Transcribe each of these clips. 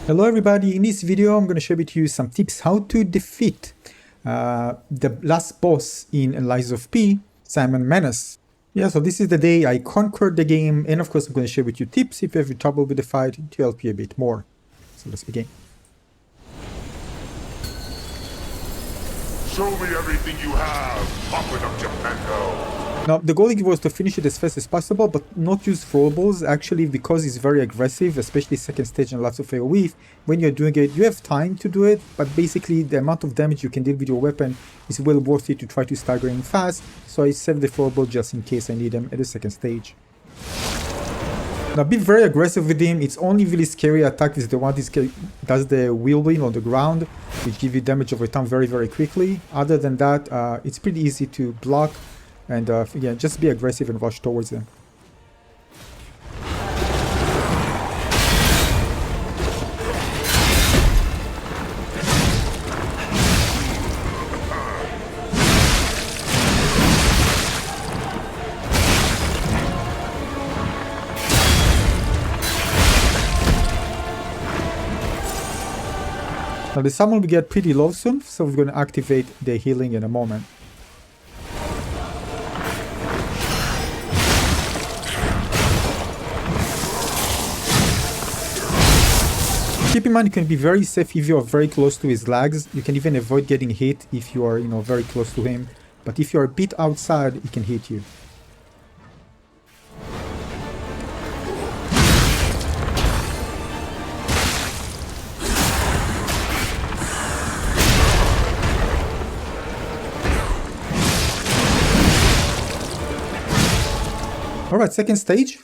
Hello everybody, in this video I'm going to share with you some tips how to defeat the last boss in Lies of P, Simon Manus. Yeah, so this is the day I conquered the game, and of course I'm going to share with you tips if you have trouble with the fight to help you a bit more. So let's begin. Show me everything you have. Open up Geppetto. Now, the goal was to finish it as fast as possible, but not use throwables. Actually, because it's very aggressive, especially second stage and lots of AoE, when you're doing it, you have time to do it, but basically the amount of damage you can deal with your weapon is well worth it to try to stagger in fast, so I saved the throwable just in case I need them at the second stage. Now, be very aggressive with him. It's only really scary attack is the one that does the whirlwind on the ground, which give you damage over time very quickly. Other than that, it's pretty easy to block. And yeah, just be aggressive and rush towards them. Now the summon will get pretty low soon, so we're going to activate the healing in a moment. Keep in mind, you can be very safe if you are very close to his legs. You can even avoid getting hit if you are, very close to him. But if you are a bit outside, he can hit you. Alright, second stage.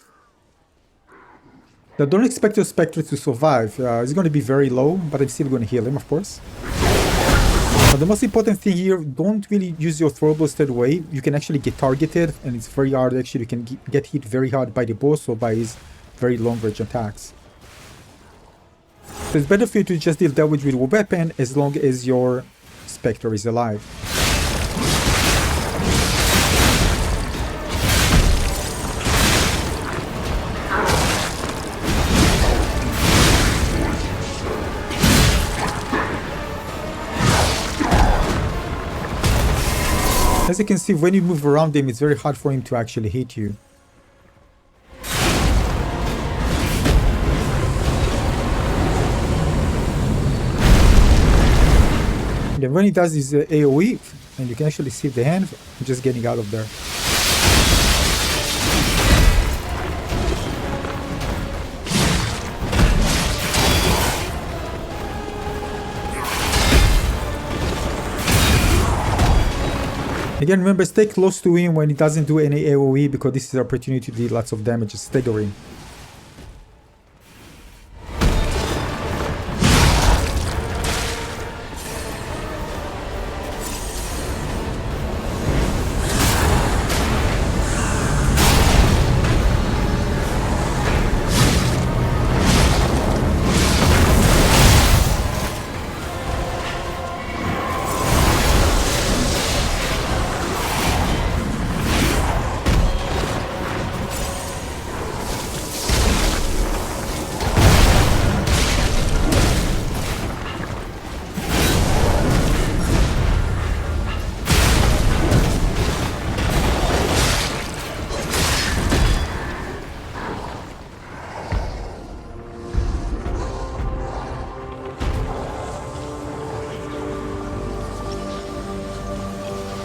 Now, don't expect your Spectre to survive. It's going to be very low, but I'm still going to heal him, of course. Now, the most important thing here, don't really use your throwables that way. You can actually get targeted, and it's very hard. Actually, you can get hit very hard by the boss or by his very long range attacks. So it's better for you to just deal damage with your weapon as long as your Spectre is alive. As you can see, when you move around him, it's very hard for him to actually hit you. And then when he does his AoE, and you can actually see the hand, I'm just getting out of there. Again, remember, stay close to him when he doesn't do any AoE, because this is an opportunity to do lots of damage, staggering.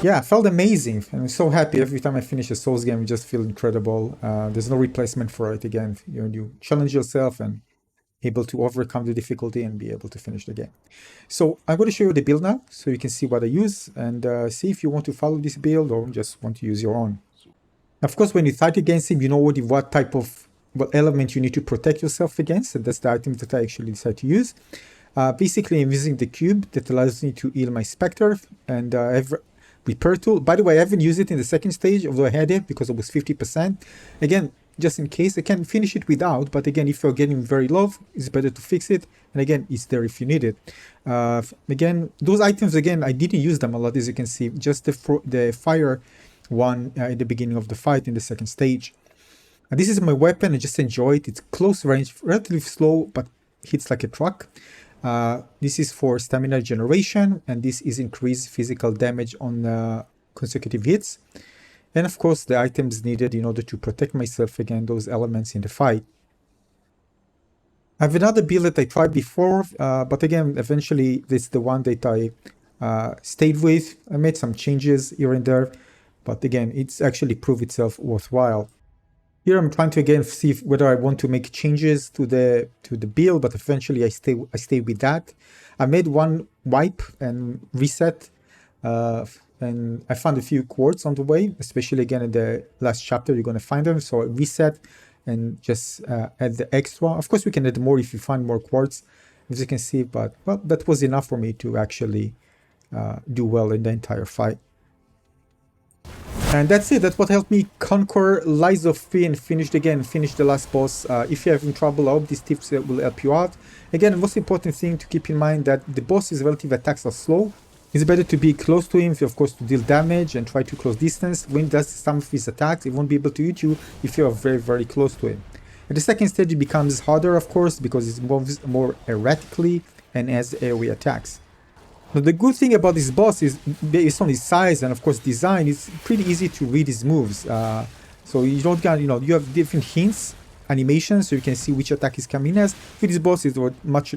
Yeah, felt amazing. I'm so happy every time I finish a Souls game. I just feel incredible. There's no replacement for it. Again, you challenge yourself and able to overcome the difficulty and be able to finish the game. So I'm going to show you the build now, so you can see what I use and see if you want to follow this build or just want to use your own. Of course, when you fight against him, you know what type of element you need to protect yourself against, and that's the item that I actually decided to use. Basically, I'm using the cube that allows me to heal my Spectre, and I have repair tool. By the way, I haven't used it in the second stage, although I had it because it was 50%. Again, just in case, I can finish it without, but again, if you're getting very low, it's better to fix it. And again, it's there if you need it. Again, those items, again, I didn't use them a lot, as you can see. Just the fire one at the beginning of the fight in the second stage. And this is my weapon. I just enjoy it. It's close range, relatively slow, but hits like a truck. This is for stamina generation, and this is increased physical damage on consecutive hits. And of course, the items needed in order to protect myself against those elements in the fight. I have another build that I tried before, but again, eventually this is the one that I stayed with. I made some changes here and there, but again, it's actually proved itself worthwhile. Here I'm trying to again see whether I want to make changes to the build, but eventually I stay with that. I made one wipe and reset, and I found a few quartz on the way, especially again in the last chapter you're going to find them. So I reset and just add the extra. Of course, we can add more if you find more quartz, as you can see, but well, that was enough for me to actually do well in the entire fight. And that's it. That's what helped me conquer Lies of P and finish the last boss. If you're having trouble, I hope these tips will help you out. Again, the most important thing to keep in mind that the boss's relative attacks are slow. It's better to be close to him, of course, to deal damage and try to close distance. When he does some of his attacks, he won't be able to hit you if you are very, very close to him. At the second stage, it becomes harder, of course, because it moves more erratically and has AoE attacks. Now, the good thing about this boss is, based on his size and, of course, design, it's pretty easy to read his moves. So you don't get, you have different hints, animations, so you can see which attack is coming as. With this boss, it's much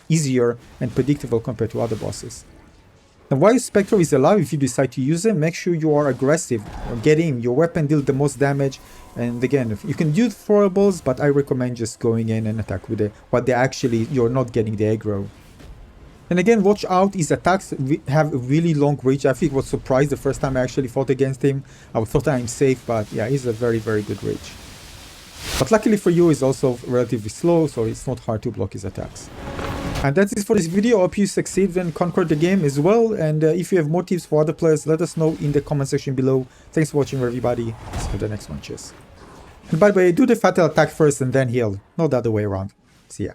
easier and predictable compared to other bosses. And while Spectre is alive, if you decide to use him, make sure you are aggressive. Get him, your weapon deals the most damage. And again, you can do throwables, but I recommend just going in and attack with what they actually, you're not getting the aggro. And again, watch out, his attacks have a really long reach. I think I was surprised the first time I actually fought against him. I thought I'm safe, but yeah, he's a very, very good reach. But luckily for you, he's also relatively slow, so it's not hard to block his attacks. And that's it for this video. I hope you succeed and conquer the game as well. And if you have more tips for other players, let us know in the comment section below. Thanks for watching, everybody. See you the next one. Cheers. And by the way, do the fatal attack first and then heal, not the other way around. See ya.